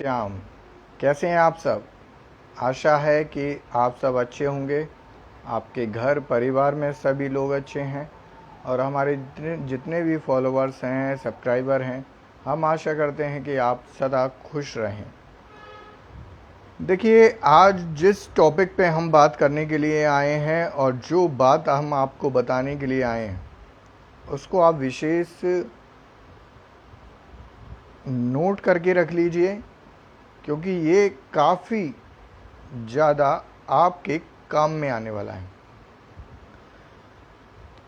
श्याम। कैसे हैं आप सब? आशा है कि आप सब अच्छे होंगे, आपके घर परिवार में सभी लोग अच्छे हैं और हमारे जितने भी फॉलोअर्स हैं, सब्सक्राइबर हैं, हम आशा करते हैं कि आप सदा खुश रहें। देखिए, आज जिस टॉपिक पे हम बात करने के लिए आए हैं और जो बात हम आपको बताने के लिए आए हैं उसको आप विशेष नोट करके रख लीजिए, क्योंकि ये काफ़ी ज़्यादा आपके काम में आने वाला है।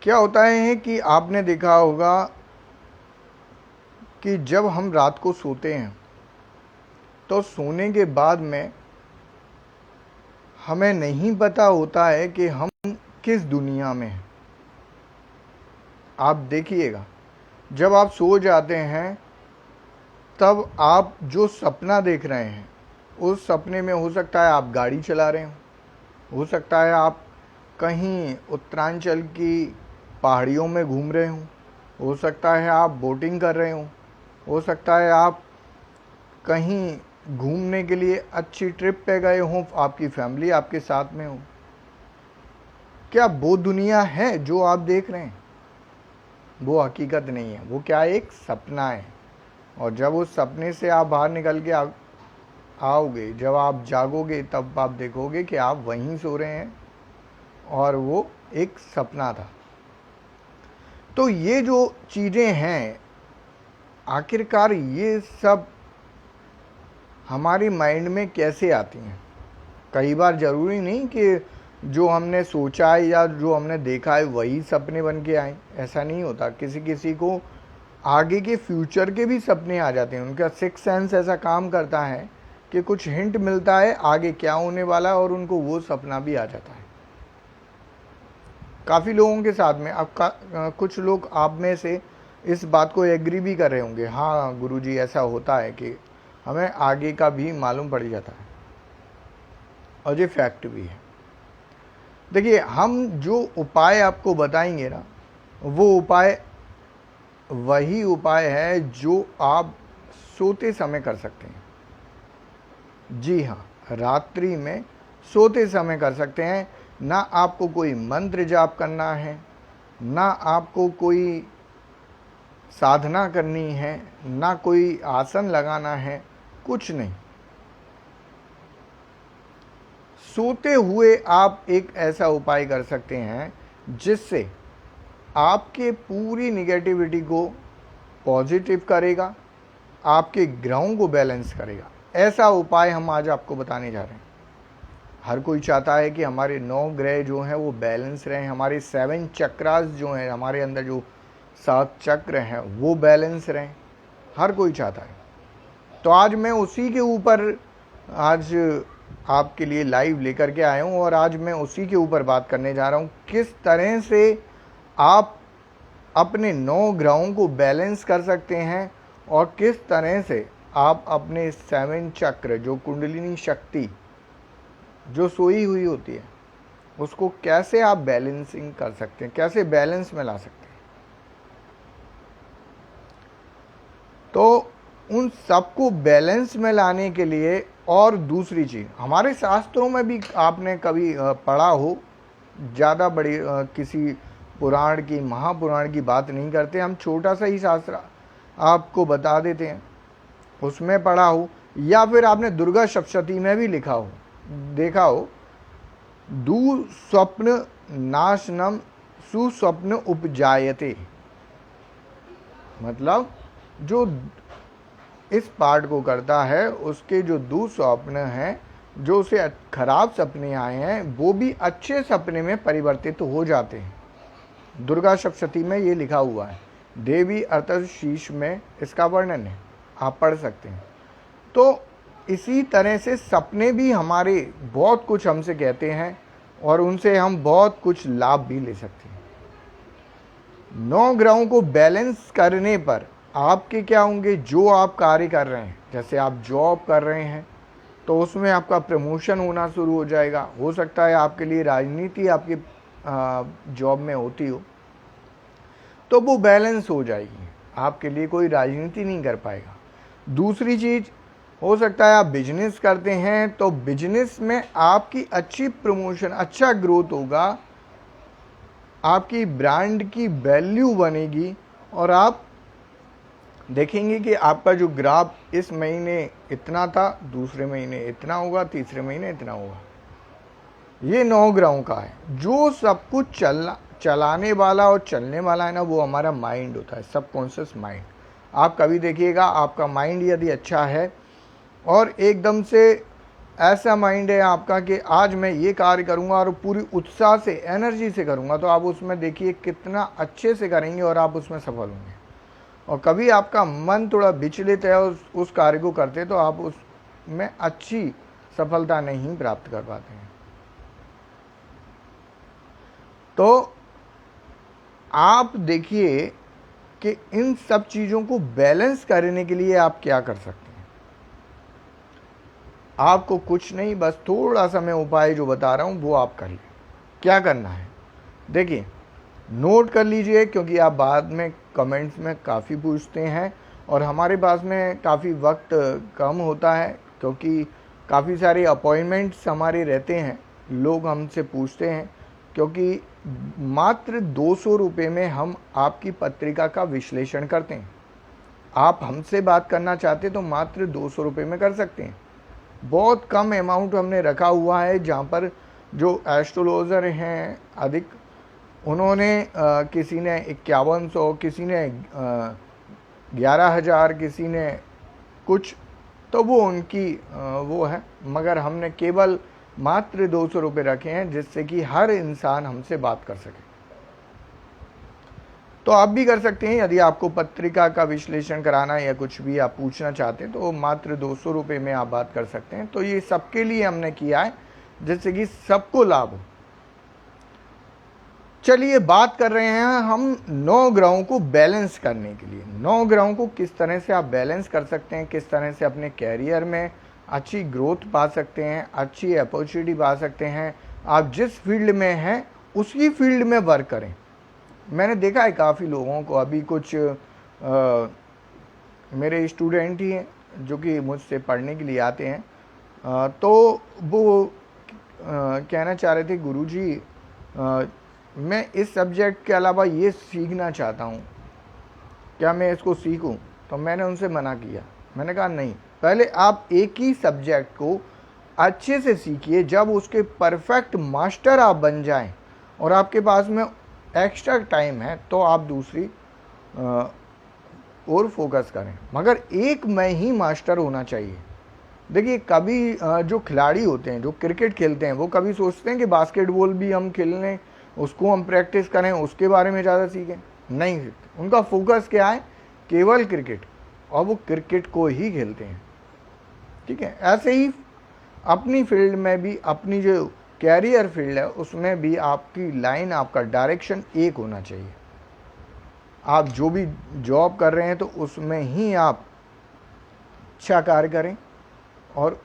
क्या होता है कि आपने देखा होगा कि जब हम रात को सोते हैं तो सोने के बाद में हमें नहीं पता होता है कि हम किस दुनिया में हैं। आप देखिएगा, जब आप सो जाते हैं तब आप जो सपना देख रहे हैं उस सपने में हो सकता है आप गाड़ी चला रहे हो सकता है आप कहीं उत्तरांचल की पहाड़ियों में घूम रहे हो सकता है आप बोटिंग कर रहे हो सकता है आप कहीं घूमने के लिए अच्छी ट्रिप पे गए हों, आपकी फैमिली आपके साथ में हो। क्या वो दुनिया है जो आप देख रहे हैं? वो हकीकत नहीं है, वो क्या एक सपना है। और जब उस सपने से आप बाहर निकल के आओगे, जब आप जागोगे, तब आप देखोगे कि आप वहीं सो रहे हैं और वो एक सपना था। तो ये जो चीज़ें हैं, आखिरकार ये सब हमारी माइंड में कैसे आती हैं? कई बार ज़रूरी नहीं कि जो हमने सोचा है या जो हमने देखा है वही सपने बन के आए, ऐसा नहीं होता। किसी किसी को आगे के फ्यूचर के भी सपने आ जाते हैं। उनका सिक्स सेंस ऐसा काम करता है कि कुछ हिंट मिलता है आगे क्या होने वाला है और उनको वो सपना भी आ जाता है। काफ़ी लोगों के साथ में कुछ लोग आप में से इस बात को एग्री भी कर रहे होंगे, हाँ गुरुजी ऐसा होता है कि हमें आगे का भी मालूम पड़ जाता है, और ये फैक्ट भी है। देखिए, हम जो उपाय आपको बताएंगे ना, वो उपाय वही उपाय है जो आप सोते समय कर सकते हैं। जी हाँ, रात्रि में सोते समय कर सकते हैं। ना आपको कोई मंत्र जाप करना है, ना आपको कोई साधना करनी है, ना कोई आसन लगाना है, कुछ नहीं। सोते हुए आप एक ऐसा उपाय कर सकते हैं जिससे आपके पूरी निगेटिविटी को पॉजिटिव करेगा, आपके ग्रहों को बैलेंस करेगा। ऐसा उपाय हम आज आपको बताने जा रहे हैं। हर कोई चाहता है कि हमारे 9 ग्रह जो हैं वो बैलेंस रहें, हमारे 7 चक्रास जो हैं, हमारे अंदर जो 7 चक्र हैं वो बैलेंस रहें। हर कोई चाहता है। तो आज मैं उसी के ऊपर आज आपके लिए लाइव लेकर के आया हूँ और आज मैं उसी के ऊपर बात करने जा रहा हूँ, किस तरह से आप अपने 9 ग्रहों को बैलेंस कर सकते हैं और किस तरह से आप अपने 7 चक्र, जो कुंडलिनी शक्ति जो सोई हुई होती है, उसको कैसे आप बैलेंसिंग कर सकते हैं, कैसे बैलेंस में ला सकते हैं। तो उन सबको बैलेंस में लाने के लिए, और दूसरी चीज़, हमारे शास्त्रों में भी आपने कभी पढ़ा हो, ज़्यादा बड़ी किसी पुराण की, महापुराण की बात नहीं करते, हम छोटा सा ही शास्त्र आपको बता देते हैं, उसमें पढ़ा हो, या फिर आपने दुर्गा सप्तशती में भी लिखा हो, देखा हो, दुःस्वप्न नाशनम सुस्वप्न उपजायते। मतलब जो इस पार्ट को करता है, उसके जो दुःस्वप्न हैं, जो उसे खराब सपने आए हैं, वो भी अच्छे सपने में परिवर्तित हो जाते हैं। दुर्गा सप्तशती में ये लिखा हुआ है, देवी अर्थशीर्ष में इसका वर्णन है, आप पढ़ सकते हैं। तो इसी तरह से सपने भी हमारे बहुत कुछ हमसे कहते हैं और उनसे हम बहुत कुछ लाभ भी ले सकते हैं। 9 ग्रहों को बैलेंस करने पर आपके क्या होंगे, जो आप कार्य कर रहे हैं, जैसे आप जॉब कर रहे हैं तो उसमें आपका प्रमोशन होना शुरू हो जाएगा। हो सकता है आपके लिए राजनीति आपकी जॉब में होती हो, तो वो बैलेंस हो जाएगी, आपके लिए कोई राजनीति नहीं कर पाएगा। दूसरी चीज़, हो सकता है आप बिजनेस करते हैं तो बिजनेस में आपकी अच्छी प्रमोशन, अच्छा ग्रोथ होगा, आपकी ब्रांड की वैल्यू बनेगी और आप देखेंगे कि आपका जो ग्राफ इस महीने इतना था, दूसरे महीने इतना होगा, तीसरे महीने इतना होगा। ये 9 ग्रहों का है। जो सब कुछ चलाने वाला और चलने वाला है ना, वो हमारा माइंड होता है, सबकॉन्शियस माइंड। आप कभी देखिएगा, आपका माइंड यदि अच्छा है और एकदम से ऐसा माइंड है आपका कि आज मैं ये कार्य करूंगा और पूरी उत्साह से, एनर्जी से करूंगा, तो आप उसमें देखिए कितना अच्छे से करेंगे और आप उसमें सफल होंगे। और कभी आपका मन थोड़ा विचलित है उस कार्य को करते, तो आप उसमें अच्छी सफलता नहीं प्राप्त कर पाते हैं। तो आप देखिए कि इन सब चीज़ों को बैलेंस करने के लिए आप क्या कर सकते हैं। आपको कुछ नहीं, बस थोड़ा सा मैं उपाय जो बता रहा हूं वो आप कर लें। क्या करना है, देखिए, नोट कर लीजिए, क्योंकि आप बाद में कमेंट्स में काफ़ी पूछते हैं और हमारे पास में काफ़ी वक्त कम होता है, क्योंकि काफ़ी सारे अपॉइंटमेंट्स हमारे रहते हैं। लोग हमसे पूछते हैं, क्योंकि मात्र 200 रुपये में हम आपकी पत्रिका का विश्लेषण करते हैं। आप हमसे बात करना चाहते तो मात्र 200 रुपये में कर सकते हैं। बहुत कम अमाउंट हमने रखा हुआ है, जहाँ पर जो एस्ट्रोलॉजर हैं अधिक, उन्होंने किसी ने 5100, किसी ने 11,000, किसी ने कुछ, तो वो उनकी वो है, मगर हमने केवल मात्र 200 रुपये रखे हैं, जिससे कि हर इंसान हमसे बात कर सके। तो आप भी कर सकते हैं, यदि आपको पत्रिका का विश्लेषण कराना है या कुछ भी आप पूछना चाहते हैं, तो मात्र 200 रुपये में आप बात कर सकते हैं। तो ये सबके लिए हमने किया है, जिससे कि सबको लाभ हो। चलिए, बात कर रहे हैं हम 9 ग्रहों को बैलेंस करने के लिए। 9 ग्रहों को किस तरह से आप बैलेंस कर सकते हैं, किस तरह से अपने कैरियर में अच्छी ग्रोथ पा सकते हैं, अच्छी अपॉर्चुनिटी पा सकते हैं। आप जिस फील्ड में हैं उसी फील्ड में वर्क करें। मैंने देखा है काफ़ी लोगों को, अभी कुछ मेरे स्टूडेंट ही हैं जो कि मुझसे पढ़ने के लिए आते हैं, तो वो कहना चाह रहे थे, गुरुजी मैं इस सब्जेक्ट के अलावा ये सीखना चाहता हूँ, क्या मैं इसको सीखूं? तो मैंने उनसे मना किया। मैंने कहा नहीं, पहले आप एक ही सब्जेक्ट को अच्छे से सीखिए। जब उसके परफेक्ट मास्टर आप बन जाएं और आपके पास में एक्स्ट्रा टाइम है, तो आप दूसरी और फोकस करें, मगर एक में ही मास्टर होना चाहिए। देखिए, कभी जो खिलाड़ी होते हैं, जो क्रिकेट खेलते हैं, वो कभी सोचते हैं कि बास्केटबॉल भी हम खेल लें, उसको हम प्रैक्टिस करें, उसके बारे में ज़्यादा सीखें? नहीं सीखते। उनका फोकस क्या है? केवल क्रिकेट, और वो क्रिकेट को ही खेलते हैं। ठीक है, ऐसे ही अपनी फील्ड में भी, अपनी जो कैरियर फील्ड है उसमें भी आपकी लाइन, आपका डायरेक्शन एक होना चाहिए। आप जो भी जॉब कर रहे हैं तो उसमें ही आप अच्छा कार्य करें और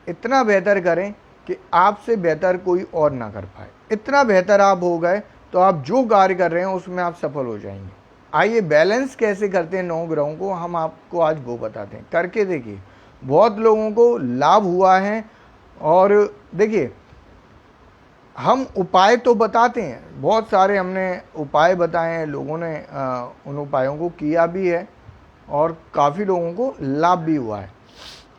इतना बेहतर करें कि आपसे बेहतर कोई और ना कर पाए। इतना बेहतर आप हो गए तो आप जो कार्य कर रहे हैं उसमें आप सफल हो जाएंगे। आइए, बैलेंस कैसे करते हैं 9 ग्रहों को, हम आपको आज वो बताते हैं। करके देखिए, बहुत लोगों को लाभ हुआ है। और देखिए, हम उपाय तो बताते हैं, बहुत सारे हमने उपाय बताए हैं, लोगों ने उन उपायों को किया भी है और काफ़ी लोगों को लाभ भी हुआ है।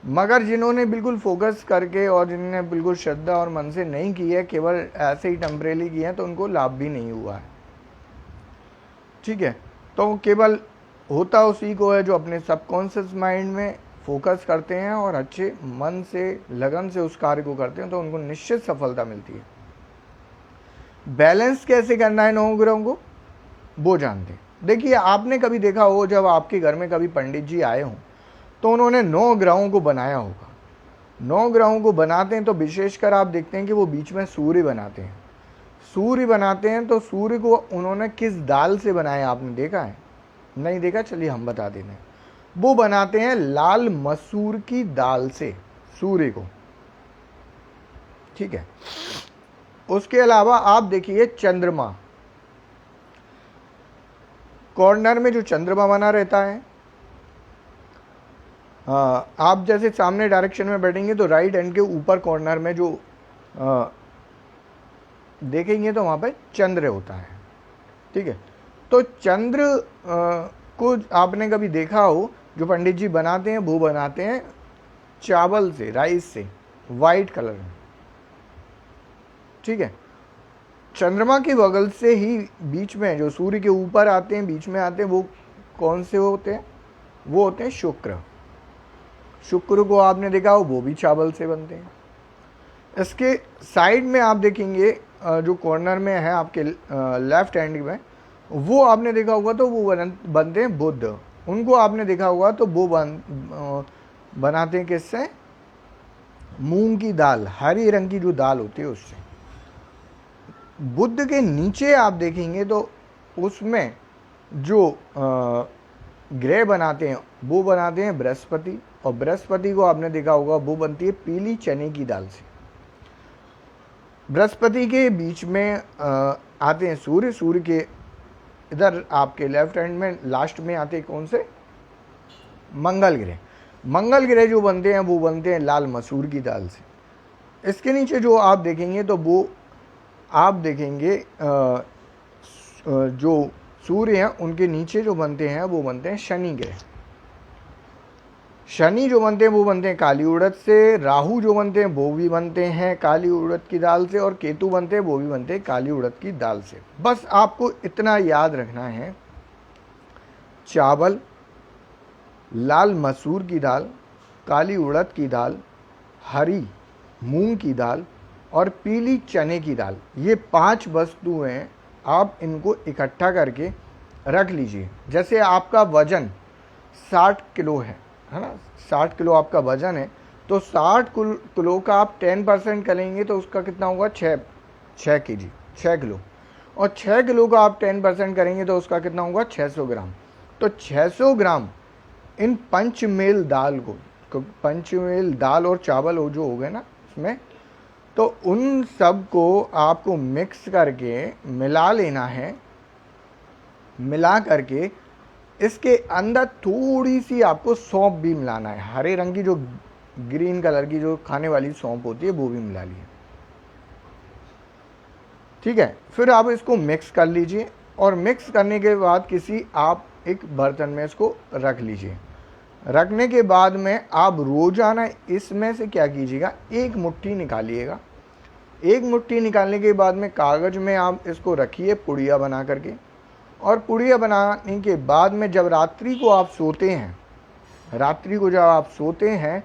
मगर जिन्होंने बिल्कुल फोकस करके और जिन्होंने बिल्कुल श्रद्धा और मन से नहीं की है, केवल ऐसे ही टेम्परेरी किए हैं, तो उनको लाभ भी नहीं हुआ है। ठीक है, तो केवल होता उसी को है जो अपने सबकॉन्शियस माइंड में फोकस करते हैं और अच्छे मन से, लगन से उस कार्य को करते हैं, तो उनको निश्चित सफलता मिलती है। बैलेंस कैसे करना है 9 ग्रहों को, वो जानते हैं। देखिए, आपने कभी देखा हो, जब आपके घर में कभी पंडित जी आए हों तो उन्होंने 9 ग्रहों को बनाया होगा। 9 ग्रहों को बनाते हैं तो विशेषकर आप देखते हैं कि वो बीच में सूर्य बनाते हैं। सूर्य बनाते हैं तो सूर्य को उन्होंने किस दाल से बनाया, आपने देखा है? नहीं देखा? चलिए हम बता देते हैं। वो बनाते हैं लाल मसूर की दाल से सूर्य को। ठीक है, उसके अलावा आप देखिए चंद्रमा, कॉर्नर में जो चंद्रमा बना रहता है, आप जैसे सामने डायरेक्शन में बैठेंगे तो राइट हैंड के ऊपर कॉर्नर में जो देखेंगे तो वहाँ पे चंद्र होता है, ठीक है। तो चंद्र को आपने कभी देखा हो, जो पंडित जी बनाते हैं वो बनाते हैं चावल से, राइस से, वाइट कलर में, ठीक है। चंद्रमा के बगल से ही बीच में जो सूर्य के ऊपर आते हैं, बीच में आते हैं, वो कौन से होते हैं? वो होते हैं शुक्र। शुक्र को आपने देखा हो, वो भी चावल से बनते हैं। इसके साइड में आप देखेंगे जो कॉर्नर में है आपके लेफ्ट हैंड में, वो आपने देखा होगा तो वो बनते हैं बुध। उनको आपने देखा होगा तो वो बनाते हैं किससे? मूंग की दाल, हरी रंग की जो दाल होती है उससे। बुध के नीचे आप देखेंगे तो उसमें जो ग्रह बनाते हैं वो बनाते हैं बृहस्पति, और बृहस्पति को आपने देखा होगा वो बनती है पीली चने की दाल से। बृहस्पति के बीच में आते हैं सूर्य। सूर्य के इधर आपके लेफ्ट हैंड में लास्ट में आते हैं कौन से? मंगल ग्रह। मंगल ग्रह जो बनते हैं वो बनते हैं लाल मसूर की दाल से। इसके नीचे जो आप देखेंगे तो वो आप देखेंगे जो सूर्य हैं उनके नीचे जो बनते हैं वो बनते हैं शनि ग्रह। शनि जो बनते हैं वो बनते हैं काली उड़द से, राहु जो बनते हैं वो भी बनते हैं काली उड़द की दाल से, और केतु बनते हैं वो भी बनते हैं काली उड़द की दाल से। बस आपको इतना याद रखना है, चावल, लाल मसूर की दाल, काली उड़द की दाल, हरी मूंग की दाल और पीली चने की दाल, ये 5 वस्तुएं आप इनको इकट्ठा करके रख लीजिए। जैसे आपका वजन 60 किलो है ना, 60 किलो आपका वजन है, तो 60 किलो का आप 10% करेंगे तो उसका कितना होगा? 6 केजी, 6 किलो। और 6 किलो का आप 10% करेंगे तो उसका कितना होगा? 600 ग्राम। तो 600 ग्राम इन पंचमेल दाल को, पंचमेल दाल और चावल हो जो हो गए ना उसमें, तो उन सब को आपको मिक्स करके मिला लेना है। मिला करके इसके अंदर थोड़ी सी आपको सौंफ भी मिलाना है, हरे रंग की जो ग्रीन कलर की जो खाने वाली सौंफ होती है वो भी मिला लीजिए, ठीक है। फिर आप इसको मिक्स कर लीजिए, और मिक्स करने के बाद किसी आप एक बर्तन में इसको रख लीजिए। रखने के बाद में आप रोजाना इसमें से क्या कीजिएगा? 1 मुट्ठी निकालिएगा। 1 मुट्ठी निकालने के बाद में कागज में आप इसको रखिए पुड़िया बना करके, और पुड़िया बनाने के बाद में जब रात्रि को आप सोते हैं, रात्रि को जब आप सोते हैं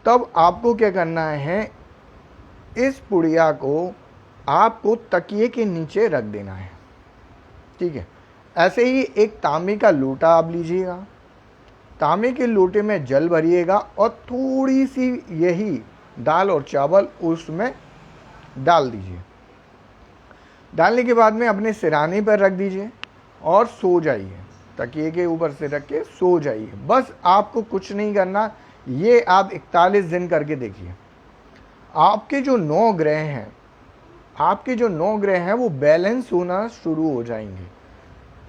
तब आपको क्या करना है? इस पुड़िया को आपको तकिए के नीचे रख देना है, ठीक है। ऐसे ही एक तांबे का लोटा आप लीजिएगा, तांबे के लोटे में जल भरिएगा और थोड़ी सी यही दाल और चावल उसमें डाल दीजिए। डालने के बाद में अपने सिरहाने पर रख दीजिए और सो जाइए, तकिए के ऊपर से रख के सो जाइए। बस आपको कुछ नहीं करना, ये आप 41 दिन करके देखिए। आपके जो 9 ग्रह हैं, आपके जो 9 ग्रह हैं वो बैलेंस होना शुरू हो जाएंगे,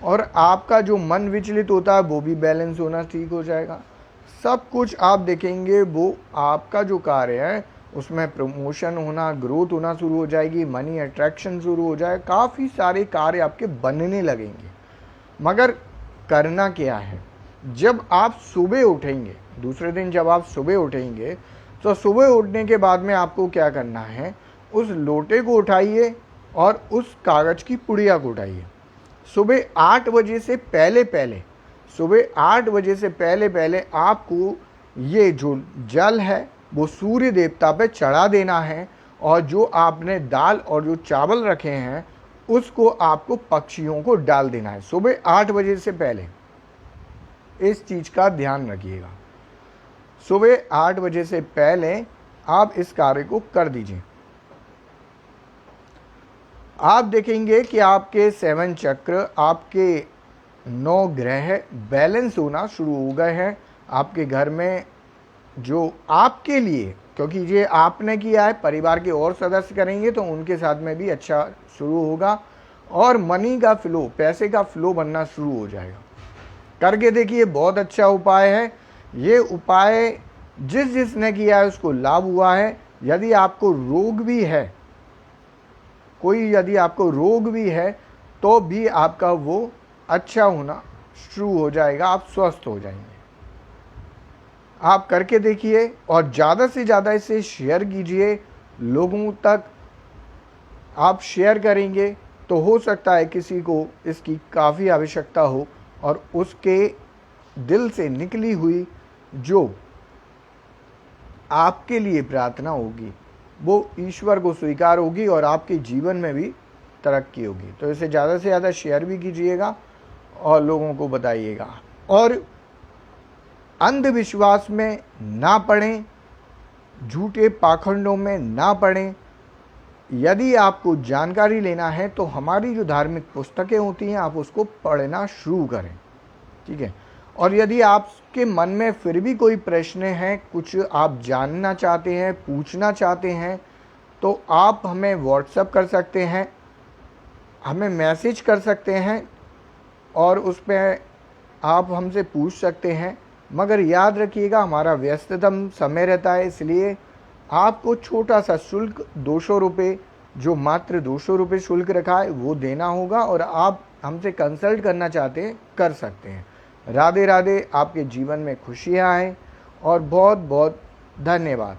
और आपका जो मन विचलित होता है वो भी बैलेंस होना ठीक हो जाएगा। सब कुछ आप देखेंगे वो आपका जो कार्य है उसमें प्रमोशन होना, ग्रोथ होना शुरू हो जाएगी, मनी अट्रैक्शन शुरू हो जाए, काफ़ी सारे कार्य आपके बनने लगेंगे। मगर करना क्या है? जब आप सुबह उठेंगे, दूसरे दिन जब आप सुबह उठेंगे तो सुबह उठने के बाद में आपको क्या करना है? उस लोटे को उठाइए और उस कागज की पुड़िया को उठाइए। सुबह 8 बजे से पहले पहले, सुबह 8 बजे से पहले पहले आपको ये जो जल है वो सूर्य देवता पे चढ़ा देना है, और जो आपने दाल और जो चावल रखे हैं उसको आपको पक्षियों को डाल देना है सुबह 8 बजे से पहले। इस चीज का ध्यान रखिएगा, सुबह 8 बजे से पहले आप इस कार्य को कर दीजिए। आप देखेंगे कि आपके 7 चक्र, आपके 9 ग्रह बैलेंस होना शुरू हो गए हैं आपके घर में। जो आपके लिए, क्योंकि ये आपने किया है, परिवार के और सदस्य करेंगे तो उनके साथ में भी अच्छा शुरू होगा, और मनी का फ्लो, पैसे का फ्लो बनना शुरू हो जाएगा। करके देखिए, बहुत अच्छा उपाय है। ये उपाय जिसने किया है उसको लाभ हुआ है। यदि आपको रोग भी है, यदि आपको रोग भी है तो भी आपका वो अच्छा होना शुरू हो जाएगा, आप स्वस्थ हो जाएंगे। आप करके देखिए और ज़्यादा से ज़्यादा इसे शेयर कीजिए लोगों तक। आप शेयर करेंगे तो हो सकता है किसी को इसकी काफ़ी आवश्यकता हो और उसके दिल से निकली हुई जो आपके लिए प्रार्थना होगी वो ईश्वर को स्वीकार होगी और आपके जीवन में भी तरक्की होगी। तो इसे ज़्यादा से ज़्यादा शेयर भी कीजिएगा और लोगों को बताइएगा। और अंधविश्वास में ना पड़ें, झूठे पाखंडों में ना पड़ें। यदि आपको जानकारी लेना है तो हमारी जो धार्मिक पुस्तकें होती हैं आप उसको पढ़ना शुरू करें, ठीक है। और यदि आपके मन में फिर भी कोई प्रश्न है, कुछ आप जानना चाहते हैं, पूछना चाहते हैं, तो आप हमें व्हाट्सएप कर सकते हैं, हमें मैसेज कर सकते हैं और उस पर आप हमसे पूछ सकते हैं। मगर याद रखिएगा हमारा व्यस्ततम समय रहता है, इसलिए आपको छोटा सा शुल्क 200 रुपये, जो मात्र 200 रुपये शुल्क रखा है वो देना होगा और आप हमसे कंसल्ट करना चाहते हैं कर सकते हैं। राधे राधे, आपके जीवन में खुशियाँ आएँ और बहुत बहुत धन्यवाद।